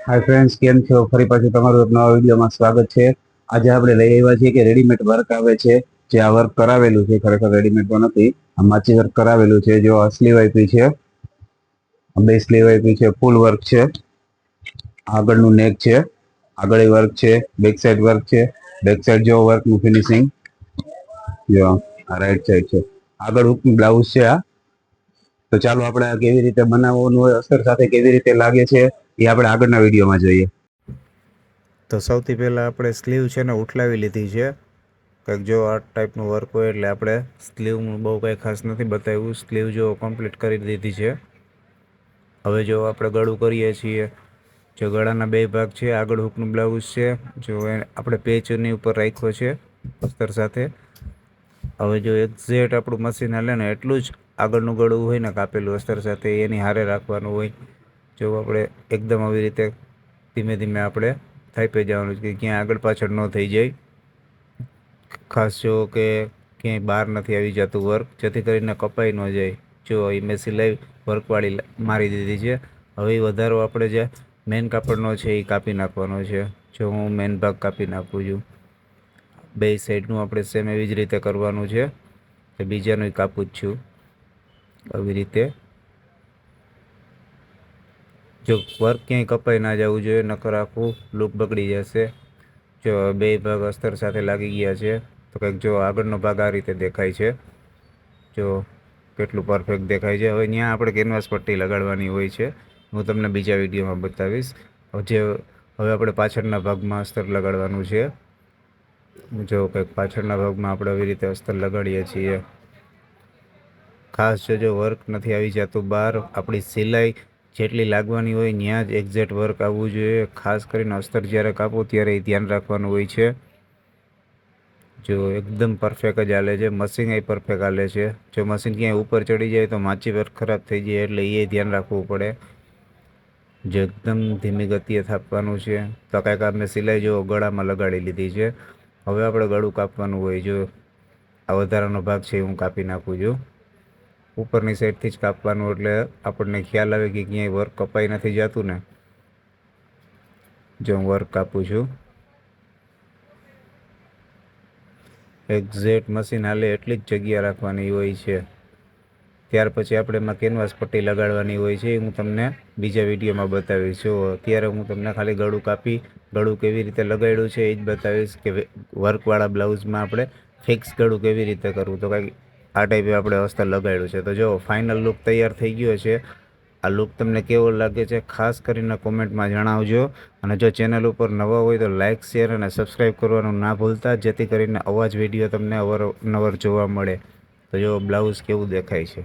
Hi friends, કેમ છો? ફરી પાછું તમારું એક નવા વિડીયોમાં સ્વાગત છે. આજે આપણે લઈ આવ્યા છીએ કે રેડીમેડ વર્ક આવે છે, જે આ વર્ક કરાવેલું છે. ખરેખર રેડીમેડ તો નથી, આ માચી વર્ક કરાવેલું છે. જો આ સ્લીવ આપી છે, બે સ્લીવ આપી છે, ફૂલ વર્ક છે. આગળનું નેક છે, આગળ વર્ક છે, બેક સાઈડ વર્ક છે. બેક સાઈડ જો વર્કનું ફિનિશિંગ જો આ રાઈટ સાઈડ છે. આગળ હુકનું બ્લાઉઝ છે આ. તો ચાલો આપણે આ કેવી રીતે બનાવવાનું હોય, અસ્તર સાથે કેવી રીતે લાગે છે, એ આપણે આગળના વિડીયોમાં જોઈએ. તો સૌથી પહેલાં આપણે સ્લીવ છે ને ઉઠલાવી લીધી છે. કંઈક જો આ ટાઈપનું વર્ક હોય એટલે આપણે સ્લીવનું બહુ કંઈ ખાસ નથી બતાવ્યું. સ્લીવ જો કમ્પ્લીટ કરી દીધી છે. હવે જો આપણે ગળું કરીએ છીએ, જો ગળાના બે ભાગ છે, આગળ હૂકનું બ્લાઉઝ છે, જો આપણે પેચની ઉપર રાખ્યો છે અસ્તર સાથે. હવે જો એક્ઝેક્ટ આપણું મશીન હાલે ને એટલું જ આગળનું ગળું હોય ને કાપેલું અસ્તર સાથે એની હારે રાખવાનું હોય. જો આપણે એકદમ આવી રીતે ધીમે ધીમે આપણે થાપી જવાનું છે કે ક્યાંય આગળ પાછળ ન થઈ જાય. ખાસ જો કે ક્યાંય બહાર નથી આવી જતું વર્ક, જેથી કરીને કપાઈ ન જાય. જો એ મેં સિલાઈ વર્કવાળી મારી દીધી છે. હવે એ વધારો આપણે જે મેન કાપડનો છે એ કાપી નાખવાનો છે. જો હું મેન ભાગ કાપી નાખું છું. બે સાઈડનું આપણે સેમ એવી જ રીતે કરવાનું છે, કે બીજાનું કાપું જ છું આવી રીતે. જો વર્ક ક્યાંય કપાઈ ના જવું જોઈએ, નકર આખું લુક બગડી જશે. જો બે ભાગ અસ્તર સાથે લાગી ગયા છે, તો કંઈક જો આગળનો ભાગ આ રીતે દેખાય છે. જો કેટલું પરફેક્ટ દેખાય છે. હવે ત્યાં આપણે કેનવાસ પટ્ટી લગાડવાની હોય છે, હું તમને બીજા વિડીયોમાં બતાવીશ. હવે આપણે પાછળના ભાગમાં અસ્તર લગાડવાનું છે. જો કંઈક પાછળના ભાગમાં આપણે આવી રીતે અસ્તર લગાડીએ છીએ. ખાસ જો વર્ક નથી આવી જતું બહાર, આપણી સિલાઈ જેટલી લાગવાની હોય ત્યાં જ એક્ઝેક્ટ વર્ક આવવું જોઈએ. ખાસ કરીને અસ્તર જ્યારે કાપો ત્યારે એ ધ્યાન રાખવાનું હોય છે. જો એકદમ પરફેક્ટ જ હાલે છે, મશીન એ પરફેક્ટ હાલે છે. જો મશીન ક્યાંય ઉપર ચડી જાય તો માચી વર્ક ખરાબ થઈ જાય, એટલે એ ધ્યાન રાખવું પડે. જો એકદમ ધીમી ગતિએ થાપવાનું છે. તો કાંઈક આપણે સિલાઈ જો ગળામાં લગાડી લીધી છે. હવે આપણે ગળું કાપવાનું હોય. જો આ વધારાનો ભાગ છે હું કાપી નાખું છું. ઉપરની સાઈડથી જ કાપવાનું, એટલે આપણને ખ્યાલ આવે કે ક્યાંય વર્ક કપાઈ નથી જતું ને. જો હું વર્ક કાપું છું, એક્ઝેક્ટ મશીન હાલે એટલી જ જગ્યા રાખવાની હોય છે. ત્યાર પછી આપણે એમાં કેનવાસ પટ્ટી લગાડવાની હોય છે, એ હું તમને બીજા વિડીયોમાં બતાવીશ. જો અત્યારે હું તમને ખાલી ગળું કાપી ગળું કેવી રીતે લગાડ્યું છે એ જ બતાવીશ, કે વર્કવાળા બ્લાઉઝમાં આપણે ફિક્સ ગળું કેવી રીતે કરવું. તો કાંઈક આ ટાઈપે આપણે અસ્તર લગાડ્યું છે. તો જો ફાઇનલ લુક તૈયાર થઈ ગયો છે. આ લુક તમને કેવો લાગે છે ખાસ કરીને કોમેન્ટમાં જણાવજો. અને જો ચેનલ ઉપર નવા હોય તો લાઇક, શેર અને સબસ્ક્રાઈબ કરવાનું ના ભૂલતા, જેથી કરીને આવા જ વિડીયો તમને અવારનવાર જોવા મળે. તો જો બ્લાઉઝ કેવું દેખાય છે.